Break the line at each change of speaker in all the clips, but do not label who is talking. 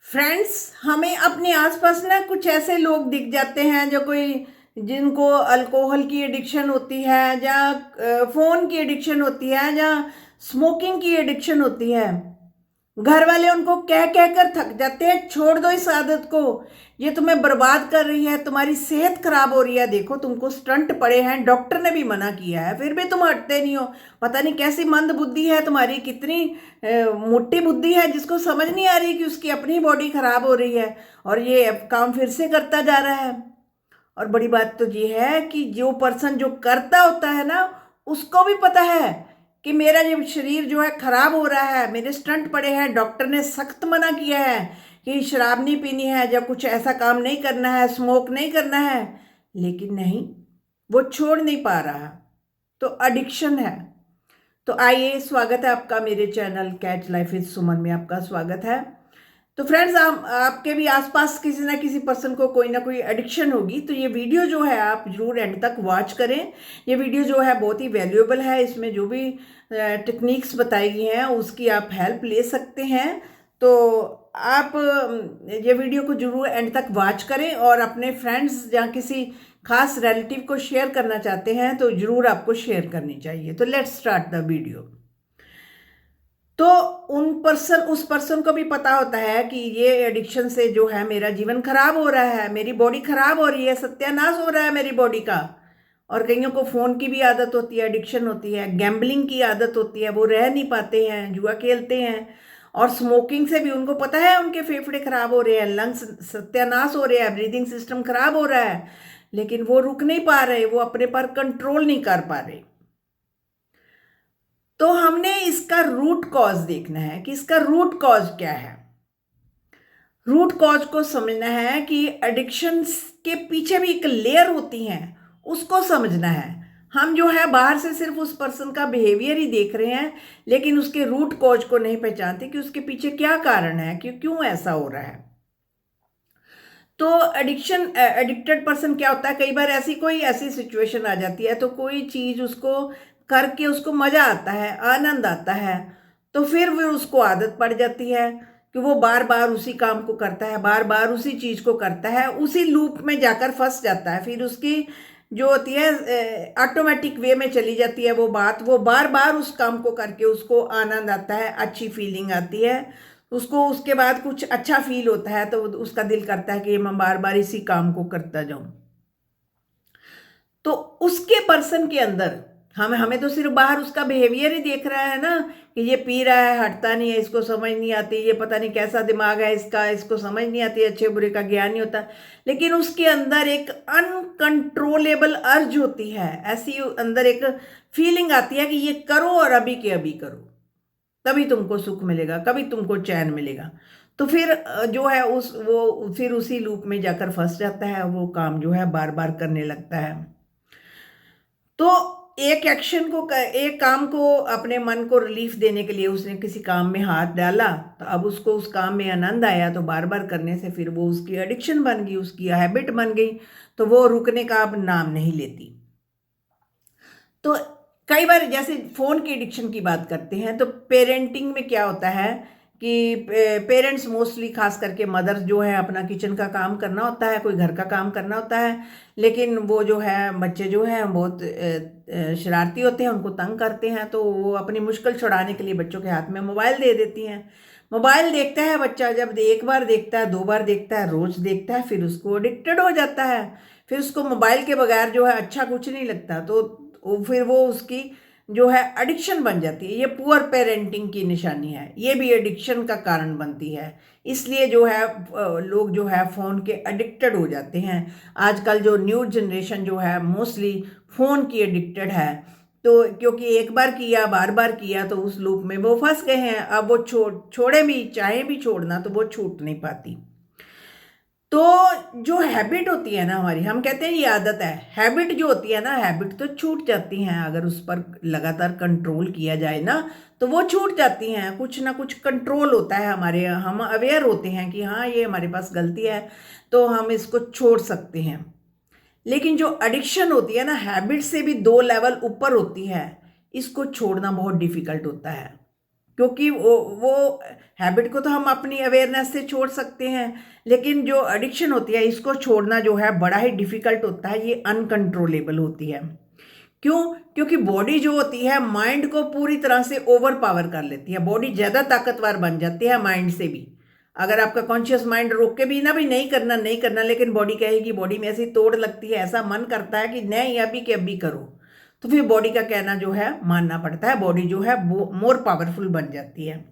Friends, हमें अपने आसपास ना कुछ ऐसे लोग दिख जाते हैं जो कोई जिनको अल्कोहल की एडिक्शन होती है, या फोन की एडिक्शन होती है, या स्मोकिंग की एडिक्शन होती है। घर वाले उनको कह कह कर थक जाते हैं, छोड़ दो इस आदत को, ये तुम्हें बर्बाद कर रही है, तुम्हारी सेहत खराब हो रही है, देखो तुमको स्टंट पड़े हैं, डॉक्टर ने भी मना किया है, फिर भी तुम हटते नहीं हो। पता नहीं कैसी मंद बुद्धि है तुम्हारी, कितनी मोटी बुद्धि है जिसको समझ नहीं आ रही कि उसकी अपनी बॉडी खराब हो रही है और ये अब काम फिर से करता जा रहा है। और बड़ी बात तो ये है कि जो पर्सन जो करता होता है ना, उसको भी पता है कि मेरा ये शरीर जो है खराब हो रहा है, मेरे स्टंट पड़े हैं, डॉक्टर ने सख्त मना किया है कि शराब नहीं पीनी है, या कुछ ऐसा काम नहीं करना है, स्मोक नहीं करना है, लेकिन नहीं, वो छोड़ नहीं पा रहा। तो एडिक्शन है। तो आइए, स्वागत है आपका मेरे चैनल कैच लाइफ विद सुमन में, आपका स्वागत है। तो फ्रेंड्स, आपके भी आसपास किसी ना किसी पर्सन को कोई ना कोई एडिक्शन होगी, तो ये वीडियो जो है आप जरूर एंड तक वॉच करें। ये वीडियो जो है बहुत ही वैल्यूएबल है, इसमें जो भी टेक्निक्स बताई गई हैं उसकी आप हेल्प ले सकते हैं। तो आप ये वीडियो को जरूर एंड तक वॉच करें, और अपने फ्रेंड्स या किसी खास रिलेटिव को शेयर करना चाहते हैं तो जरूर आपको शेयर करनी चाहिए। तो लेट्स स्टार्ट द वीडियो। तो उस पर्सन को भी पता होता है कि ये एडिक्शन से जो है मेरा जीवन खराब हो रहा है, मेरी बॉडी खराब हो रही है, सत्यानाश हो रहा है मेरी बॉडी का। और कईयों को फोन की भी आदत होती है, एडिक्शन होती है, गैम्बलिंग की आदत होती है, वो रह नहीं पाते हैं, जुआ खेलते हैं। और स्मोकिंग से भी उनको पता है उनके फेफड़े खराब हो रहे हैं, लंग्स सत्यानाश हो रहे हैं, ब्रीदिंग सिस्टम खराब हो रहा है, लेकिन वो रुक नहीं पा रहे, वो अपने पर कंट्रोल नहीं कर पा रहे। तो हमने इसका रूट कॉज देखना है कि इसका रूट कॉज क्या है। रूट कॉज को समझना है कि एडिक्शन के पीछे भी एक लेयर होती है, उसको समझना है। हम जो है बाहर से सिर्फ उस पर्सन का बिहेवियर ही देख रहे हैं, लेकिन उसके रूट कॉज को नहीं पहचानते कि उसके पीछे क्या कारण है, कि क्यों ऐसा हो रहा है। तो एडिक्टेड पर्सन क्या होता है, कई बार कोई ऐसी सिचुएशन आ जाती है, तो कोई चीज उसको करके उसको मजा आता है, आनंद आता है, तो फिर वो उसको आदत पड़ जाती है कि वो बार बार उसी काम को करता है, बार बार उसी चीज को करता है, उसी लूप में जाकर फंस जाता है। फिर उसकी जो होती है ऑटोमेटिक वे में चली जाती है वो बात, वो बार बार उस काम को करके उसको आनंद आता है, अच्छी फीलिंग आती है उसको, उसके बाद कुछ अच्छा फील होता है, तो उसका दिल करता है कि मैं बार बार इसी काम को करता जाऊं। तो उसके पर्सन के अंदर हमें हमें तो सिर्फ बाहर उसका बिहेवियर ही देख रहा है ना, कि ये पी रहा है, हटता नहीं है, इसको समझ नहीं आती, ये पता नहीं कैसा दिमाग है इसका, इसको समझ नहीं आती, अच्छे बुरे का ज्ञान नहीं होता। लेकिन उसके अंदर एक अनकंट्रोलेबल अर्ज होती है, ऐसी अंदर एक फीलिंग आती है कि ये करो और अभी के अभी करो, तभी तुमको सुख मिलेगा, कभी तुमको चैन मिलेगा। तो फिर जो है वो फिर उसी लूप में जाकर फंस जाता है, वो काम जो है बार बार करने लगता है। तो एक काम को अपने मन को रिलीफ देने के लिए उसने किसी काम में हाथ डाला, तो अब उसको उस काम में आनंद आया, तो बार बार करने से फिर वो उसकी एडिक्शन बन गई, उसकी हैबिट बन गई, तो वो रुकने का अब नाम नहीं लेती। तो कई बार जैसे फोन की एडिक्शन की बात करते हैं, तो पेरेंटिंग में क्या होता है कि पेरेंट्स मोस्टली, खास करके मदर जो है, अपना किचन का काम करना होता है, कोई घर का काम करना होता है, लेकिन वो जो है बच्चे जो हैं बहुत शरारती होते हैं, उनको तंग करते हैं, तो वो अपनी मुश्किल छुड़ाने के लिए बच्चों के हाथ में मोबाइल दे देती हैं। मोबाइल देखता है बच्चा, जब एक बार देखता है, दो बार देखता है, रोज देखता है, फिर उसको एडिक्टेड हो जाता है। फिर उसको मोबाइल के बगैर जो है अच्छा कुछ नहीं लगता, तो फिर वो उसकी जो है एडिक्शन बन जाती है। ये पुअर पेरेंटिंग की निशानी है, ये भी एडिक्शन का कारण बनती है। इसलिए जो है लोग जो है फ़ोन के एडिक्टेड हो जाते हैं। आजकल जो न्यू जनरेशन जो है मोस्टली फ़ोन की एडिक्टेड है, तो क्योंकि एक बार किया, बार बार किया, तो उस लूप में वो फंस गए हैं। अब वो छोड़े भी, चाहे भी छोड़ना, तो वो छूट नहीं पाती। तो जो हैबिट होती है ना हमारी, हम कहते हैं ये आदत है, हैबिट जो होती है ना, हैबिट तो छूट जाती हैं अगर उस पर लगातार कंट्रोल किया जाए ना, तो वो छूट जाती हैं। कुछ ना कुछ कंट्रोल होता है हमारे, हम अवेयर होते हैं कि हाँ ये हमारे पास गलती है, तो हम इसको छोड़ सकते हैं। लेकिन जो एडिक्शन होती है ना, हैबिट से भी 2 लेवल ऊपर होती है, इसको छोड़ना बहुत डिफिकल्ट होता है। क्योंकि वो हैबिट को तो हम अपनी अवेयरनेस से छोड़ सकते हैं, लेकिन जो एडिक्शन होती है इसको छोड़ना जो है बड़ा ही डिफिकल्ट होता है, ये अनकंट्रोलेबल होती है। क्यों? क्योंकि बॉडी जो होती है माइंड को पूरी तरह से ओवर पावर कर लेती है, बॉडी ज़्यादा ताकतवर बन जाती है माइंड से भी। अगर आपका कॉन्शियस माइंड रोक के भी ना भी नहीं करना नहीं करना, लेकिन बॉडी कहेगी, बॉडी में ऐसी तोड़ लगती है, ऐसा मन करता है कि नहीं अभी के अभी करो, तो फिर बॉडी का कहना जो है मानना पड़ता है, बॉडी जो है मोर पावरफुल बन जाती है।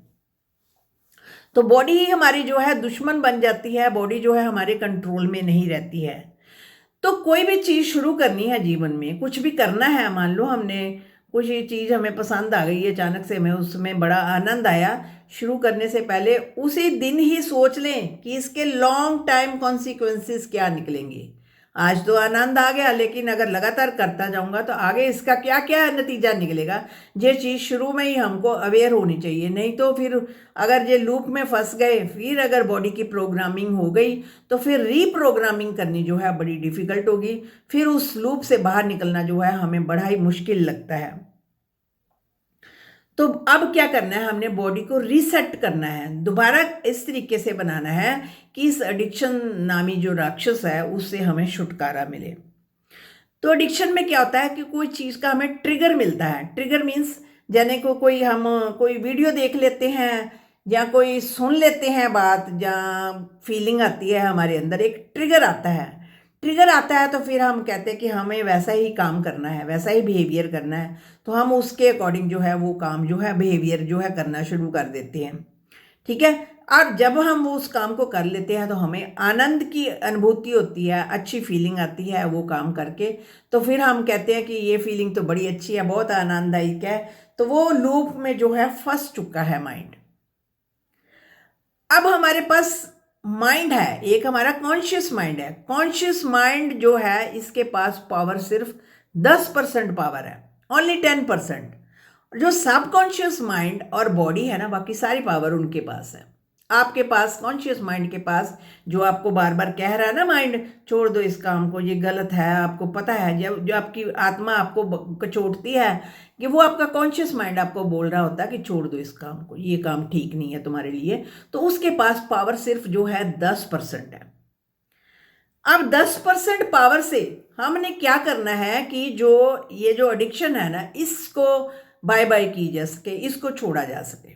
तो बॉडी ही हमारी जो है दुश्मन बन जाती है, बॉडी जो है हमारे कंट्रोल में नहीं रहती है। तो कोई भी चीज़ शुरू करनी है जीवन में, कुछ भी करना है, मान लो हमने कुछ ये चीज़ हमें पसंद आ गई, अचानक से हमें उसमें बड़ा आनंद आया, शुरू करने से पहले उसी दिन ही सोच लें कि इसके लॉन्ग टाइम कॉन्सिक्वेंसेस क्या निकलेंगे। आज तो आनंद आ गया, लेकिन अगर लगातार करता जाऊंगा तो आगे इसका क्या क्या नतीजा निकलेगा, ये चीज़ शुरू में ही हमको अवेयर होनी चाहिए। नहीं तो फिर अगर ये लूप में फंस गए, फिर अगर बॉडी की प्रोग्रामिंग हो गई तो फिर रीप्रोग्रामिंग करनी जो है बड़ी डिफ़िकल्ट होगी, फिर उस लूप से बाहर निकलना जो है हमें बड़ा ही मुश्किल लगता है। तो अब क्या करना है, हमने बॉडी को रीसेट करना है, दोबारा इस तरीके से बनाना है कि इस एडिक्शन नामी जो राक्षस है उससे हमें छुटकारा मिले। तो एडिक्शन में क्या होता है कि कोई चीज़ का हमें ट्रिगर मिलता है। ट्रिगर मीन्स जाने को हम कोई वीडियो देख लेते हैं या कोई सुन लेते हैं बात, जहाँ फीलिंग आती है हमारे अंदर, एक ट्रिगर आता है। ट्रिगर आता है तो फिर हम कहते हैं कि हमें वैसा ही काम करना है, वैसा ही बिहेवियर करना है, तो हम उसके अकॉर्डिंग जो है वो काम जो है बिहेवियर जो है करना शुरू कर देते हैं। ठीक है। और जब हम उस काम को कर लेते हैं तो हमें आनंद की अनुभूति होती है, अच्छी फीलिंग आती है वो काम करके, तो फिर हम कहते हैं कि ये फीलिंग तो बड़ी अच्छी है, बहुत आनंददायक है। तो वो लूप में जो है फंस चुका है माइंड। अब हमारे पास माइंड है, एक हमारा कॉन्शियस माइंड है। कॉन्शियस माइंड जो है इसके पास पावर सिर्फ 10% पावर है, ओनली 10%। जो सबकॉन्शियस माइंड और बॉडी है ना, बाकी सारी पावर उनके पास है। आपके पास कॉन्शियस माइंड के पास जो आपको बार बार कह रहा है ना माइंड, छोड़ दो इस काम को, ये गलत है, आपको पता है, जब जो आपकी आत्मा आपको कचोटती है कि वो आपका कॉन्शियस माइंड आपको बोल रहा होता है कि छोड़ दो इस काम को, ये काम ठीक नहीं है तुम्हारे लिए, तो उसके पास पावर सिर्फ जो है 10% है। अब 10% पावर से हमने क्या करना है कि जो ये जो एडिक्शन है ना, इसको बाय बाय की जा सके, इसको छोड़ा जा सके।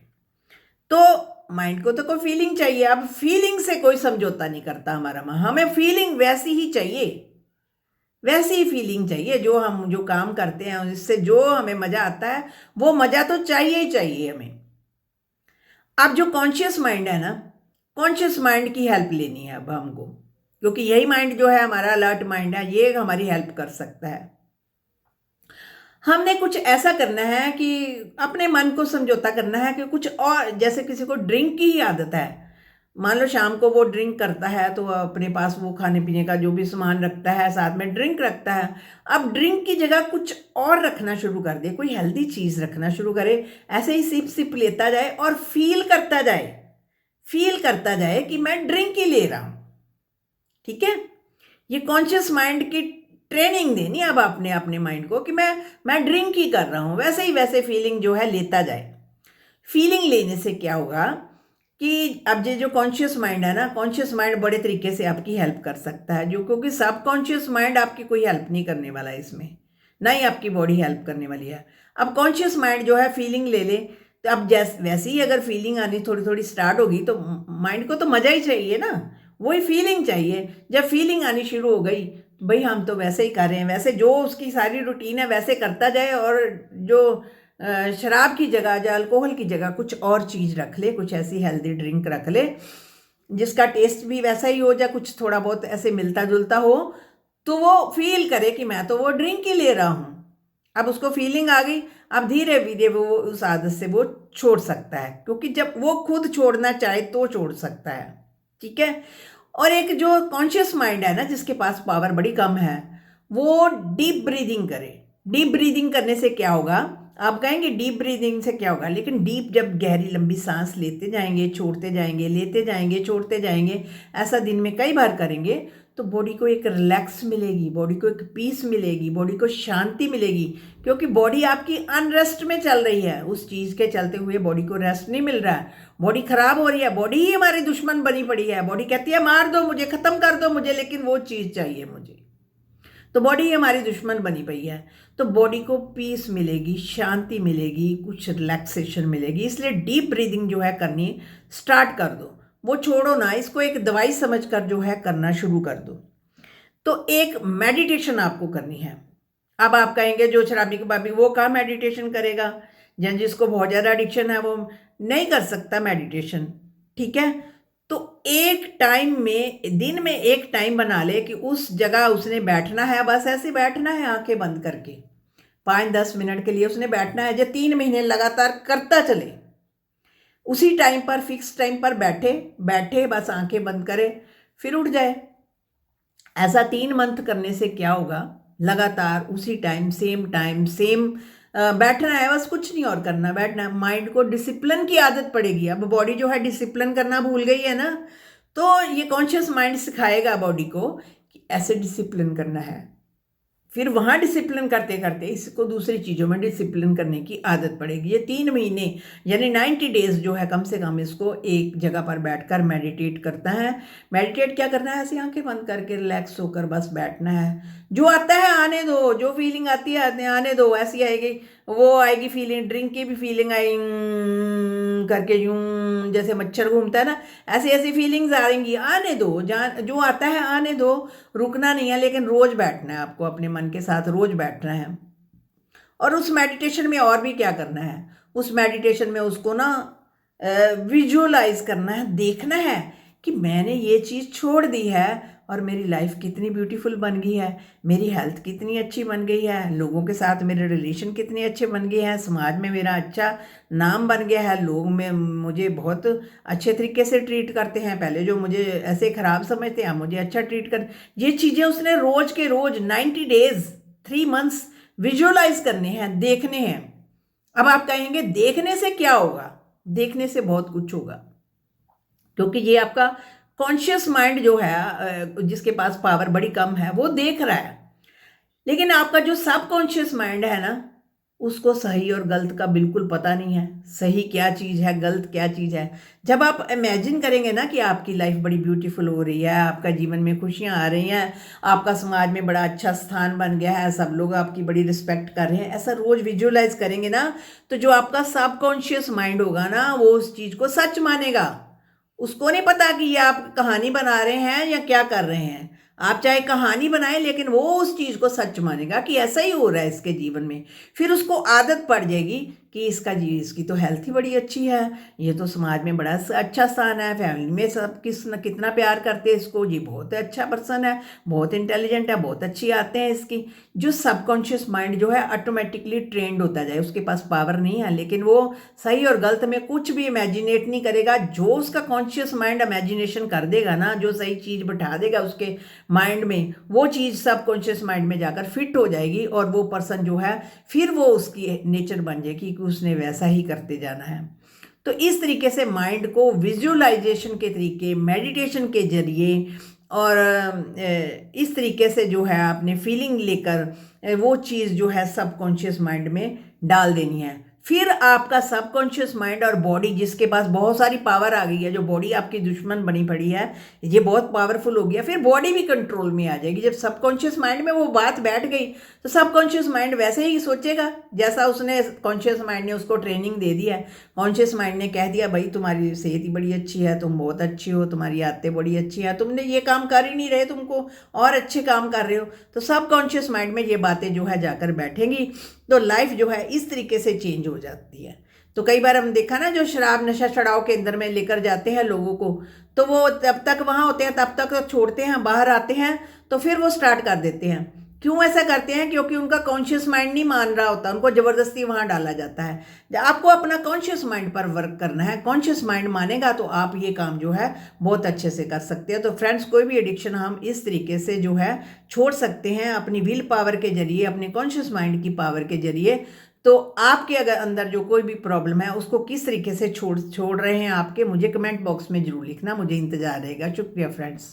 तो माइंड को तो कोई फीलिंग चाहिए। अब फीलिंग से कोई समझौता नहीं करता हमारा माँ, हमें फीलिंग वैसी ही चाहिए, वैसी ही फीलिंग चाहिए। जो हम जो काम करते हैं उससे जो हमें मज़ा आता है वो मज़ा तो चाहिए ही चाहिए हमें। अब जो कॉन्शियस माइंड है ना, कॉन्शियस माइंड की हेल्प लेनी है अब हमको, क्योंकि यही माइंड जो है हमारा अलर्ट माइंड है, ये हमारी हेल्प कर सकता है। हमने कुछ ऐसा करना है कि अपने मन को समझौता करना है कि कुछ और, जैसे किसी को ड्रिंक की ही आदत है, मान लो शाम को वो ड्रिंक करता है तो अपने पास वो खाने पीने का जो भी सामान रखता है, साथ में ड्रिंक रखता है। अब ड्रिंक की जगह कुछ और रखना शुरू कर दे, कोई हेल्दी चीज़ रखना शुरू करे, ऐसे ही सिप सिप लेता जाए और फील करता जाए कि मैं ड्रिंक ही ले रहा हूँ। ठीक है। ये कॉन्शियस माइंड की ट्रेनिंग देनी अब अपने अपने माइंड को कि मैं ड्रिंक ही कर रहा हूँ, वैसे ही वैसे फीलिंग जो है लेता जाए। फीलिंग लेने से क्या होगा कि अब ये जो कॉन्शियस माइंड है ना, कॉन्शियस माइंड बड़े तरीके से आपकी हेल्प कर सकता है, जो क्योंकि सब कॉन्शियस माइंड आपकी कोई हेल्प नहीं करने वाला है इसमें, ना ही आपकी बॉडी हेल्प करने वाली है। अब कॉन्शियस माइंड जो है फीलिंग ले ले, तो अब वैसे ही अगर फीलिंग आनी थोड़ी थोड़ी स्टार्ट होगी तो माइंड को तो मज़ा ही चाहिए ना, वही फीलिंग चाहिए। जब फीलिंग आनी शुरू हो गई तो भाई हम तो वैसे ही कर रहे हैं, वैसे जो उसकी सारी रूटीन है वैसे करता जाए, और जो शराब की जगह या अल्कोहल की जगह कुछ और चीज़ रख ले, कुछ ऐसी हेल्दी ड्रिंक रख ले जिसका टेस्ट भी वैसा ही हो, या कुछ थोड़ा बहुत ऐसे मिलता जुलता हो, तो वो फील करे कि मैं तो वो ड्रिंक ही ले रहा हूँ। अब उसको फीलिंग आ गई, अब धीरे धीरे वो उस आदत से वो छोड़ सकता है, क्योंकि जब वो खुद छोड़ना चाहे तो छोड़ सकता है। ठीक है। और एक जो कॉन्शियस माइंड है ना, जिसके पास पावर बड़ी कम है, वो डीप ब्रीदिंग करे। डीप ब्रीदिंग करने से क्या होगा, आप कहेंगे डीप ब्रीदिंग से क्या होगा, लेकिन डीप जब गहरी लंबी सांस लेते जाएंगे, छोड़ते जाएंगे, लेते जाएंगे, छोड़ते जाएंगे, ऐसा दिन में कई बार करेंगे तो बॉडी को एक रिलैक्स मिलेगी, बॉडी को एक पीस मिलेगी, बॉडी को शांति मिलेगी, क्योंकि बॉडी आपकी अनरेस्ट में चल रही है। उस चीज़ के चलते हुए बॉडी को रेस्ट नहीं मिल रहा है, बॉडी खराब हो रही है, बॉडी ही हमारी दुश्मन बनी पड़ी है। बॉडी कहती है मार दो मुझे, ख़त्म कर दो मुझे, लेकिन वो चीज़ चाहिए मुझे, तो बॉडी ही हमारी दुश्मन बनी पई है। तो बॉडी को पीस मिलेगी, शांति मिलेगी, कुछ रिलैक्सेशन मिलेगी। इसलिए डीप ब्रीदिंग जो है करनी स्टार्ट कर दो, वो छोड़ो ना, इसको एक दवाई समझकर जो है करना शुरू कर दो। तो एक मेडिटेशन आपको करनी है। अब आप कहेंगे जो शराबी कबाबी वो कहाँ मेडिटेशन करेगा, जिसको बहुत ज़्यादा एडिक्शन है वो नहीं कर सकता मेडिटेशन, ठीक है। तो एक टाइम में, दिन में एक टाइम बना ले कि उस जगह उसने बैठना है, बस ऐसे बैठना है आंखें बंद करके, 5-10 मिनट के लिए उसने बैठना है। जो 3 महीने लगातार करता चले, उसी टाइम पर, फिक्स टाइम पर बैठे बैठे बस आंखें बंद करे, फिर उठ जाए। ऐसा 3 मंथ करने से क्या होगा, लगातार उसी टाइम सेम बैठना है, बस कुछ नहीं और करना, बैठना है। माइंड को डिसिप्लिन की आदत पड़ेगी। अब बॉडी जो है डिसिप्लिन करना भूल गई है ना, तो ये कॉन्शियस माइंड सिखाएगा बॉडी को कि ऐसे डिसिप्लिन करना है। फिर वहाँ डिसिप्लिन करते करते इसको दूसरी चीज़ों में डिसिप्लिन करने की आदत पड़ेगी। ये 3 महीने यानी 90 डेज जो है कम से कम इसको एक जगह पर बैठकर मेडिटेट करता है। मेडिटेट क्या करना है, ऐसी आंखें बंद करके रिलैक्स होकर बस बैठना है। जो आता है आने दो, जो फीलिंग आती है आने दो, ऐसी आएगी वो आएगी फीलिंग, ड्रिंक की भी फीलिंग आई करके यूं जैसे मच्छर घूमता है ना, ऐसी ऐसी फीलिंग्स आएंगी, आने दो, जो आता है आने दो, रुकना नहीं है। लेकिन रोज बैठना है आपको, अपने मन के साथ रोज बैठना है। और उस मेडिटेशन में और भी क्या करना है, उस मेडिटेशन में उसको ना विजुअलाइज करना है, देखना है कि मैंने ये चीज़ छोड़ दी है और मेरी लाइफ कितनी ब्यूटीफुल बन गई है, मेरी हेल्थ कितनी अच्छी बन गई है, लोगों के साथ मेरे रिलेशन कितने अच्छे बन गए हैं, समाज में मेरा अच्छा नाम बन गया है, लोग में मुझे बहुत अच्छे तरीके से ट्रीट करते हैं। पहले जो मुझे ऐसे ख़राब समझते हैं मुझे अच्छा ट्रीट कर। ये चीज़ें उसने रोज़ के रोज़ 90 डेज 3 मंथ्स विजुअलाइज करने हैं, देखने हैं। अब आप कहेंगे देखने से क्या होगा, देखने से बहुत कुछ होगा, क्योंकि ये आपका कॉन्शियस माइंड जो है, जिसके पास पावर बड़ी कम है, वो देख रहा है। लेकिन आपका जो सब कॉन्शियस माइंड है ना, उसको सही और गलत का बिल्कुल पता नहीं है, सही क्या चीज़ है, गलत क्या चीज़ है। जब आप इमेजिन करेंगे ना कि आपकी लाइफ बड़ी ब्यूटीफुल हो रही है, आपका जीवन में खुशियाँ आ रही हैं, आपका समाज में बड़ा अच्छा स्थान बन गया है, सब लोग आपकी बड़ी रिस्पेक्ट कर रहे हैं, ऐसा रोज़ विजुअलाइज करेंगे ना, तो जो आपका सब कॉन्शियस माइंड होगा ना, वो उस चीज़ को सच मानेगा। उसको नहीं पता कि ये आप कहानी बना रहे हैं या क्या कर रहे हैं। आप चाहे कहानी बनाएं, लेकिन वो उस चीज़ को सच मानेगा कि ऐसा ही हो रहा है इसके जीवन में। फिर उसको आदत पड़ जाएगी कि इसकी तो हेल्थ ही बड़ी अच्छी है, ये तो समाज में बड़ा अच्छा स्थान है, फैमिली में सब कितना प्यार करते हैं इसको, ये बहुत अच्छा पर्सन है, बहुत इंटेलिजेंट है, बहुत अच्छी आते हैं इसकी। जो सबकॉन्शियस माइंड जो है ऑटोमेटिकली ट्रेंड होता जाए, उसके पास पावर नहीं है, लेकिन वो सही और गलत में कुछ भी इमेजिनेट नहीं करेगा। जो उसका कॉन्शियस माइंड इमेजिनेशन कर देगा ना, जो सही चीज़ बैठा देगा उसके माइंड में, वो चीज़ सबकॉन्शियस माइंड में जाकर फिट हो जाएगी, और वो पर्सन जो है फिर वो उसकी नेचर बन जाएगी कि उसने वैसा ही करते जाना है। तो इस तरीके से माइंड को विजुअलाइजेशन के तरीके, मेडिटेशन के जरिए और इस तरीके से जो है आपने फीलिंग लेकर वो चीज़ जो है सबकॉन्शियस माइंड में डाल देनी है। फिर आपका सबकॉन्शियस माइंड और बॉडी, जिसके पास बहुत सारी पावर आ गई है, जो बॉडी आपकी दुश्मन बनी पड़ी है, ये बहुत पावरफुल हो गया, फिर बॉडी भी कंट्रोल में आ जाएगी। जब सबकॉन्शियस माइंड में वो बात बैठ गई तो सबकॉन्शियस माइंड वैसे ही सोचेगा जैसा उसने, कॉन्शियस माइंड ने उसको ट्रेनिंग दे दी है। कॉन्शियस माइंड ने कह दिया भाई तुम्हारी सेहत ही बड़ी अच्छी है, तुम बहुत अच्छी हो, तुम्हारी आदतें बड़ी अच्छी हैं, तुमने ये काम कर ही नहीं रहे, तुमको और अच्छे काम कर रहे हो। तो सबकॉन्शियस माइंड में ये बातें जो है जाकर बैठेंगी, तो लाइफ जो है इस तरीके से चेंज हो जाती है। तो कई बार हम देखा ना, जो शराब नशा चढ़ाव केंद्र में लेकर जाते हैं लोगों को, तो वो तब तक वहाँ होते हैं, तब तक छोड़ते हैं, बाहर आते हैं तो फिर वो स्टार्ट कर देते हैं। क्यों ऐसा करते हैं? क्योंकि उनका कॉन्शियस माइंड नहीं मान रहा होता, उनको जबरदस्ती वहां डाला जाता है। आपको अपना कॉन्शियस माइंड पर वर्क करना है, कॉन्शियस माइंड मानेगा तो आप ये काम जो है बहुत अच्छे से कर सकते हैं। तो फ्रेंड्स, कोई भी एडिक्शन हम इस तरीके से जो है छोड़ सकते हैं, अपनी विल पावर के जरिए, अपने कॉन्शियस माइंड की पावर के जरिए। तो आपके अगर अंदर जो कोई भी प्रॉब्लम है उसको किस तरीके से छोड़ छोड़ रहे हैं आपके, मुझे कमेंट बॉक्स में जरूर लिखना, मुझे इंतजार रहेगा। शुक्रिया फ्रेंड्स।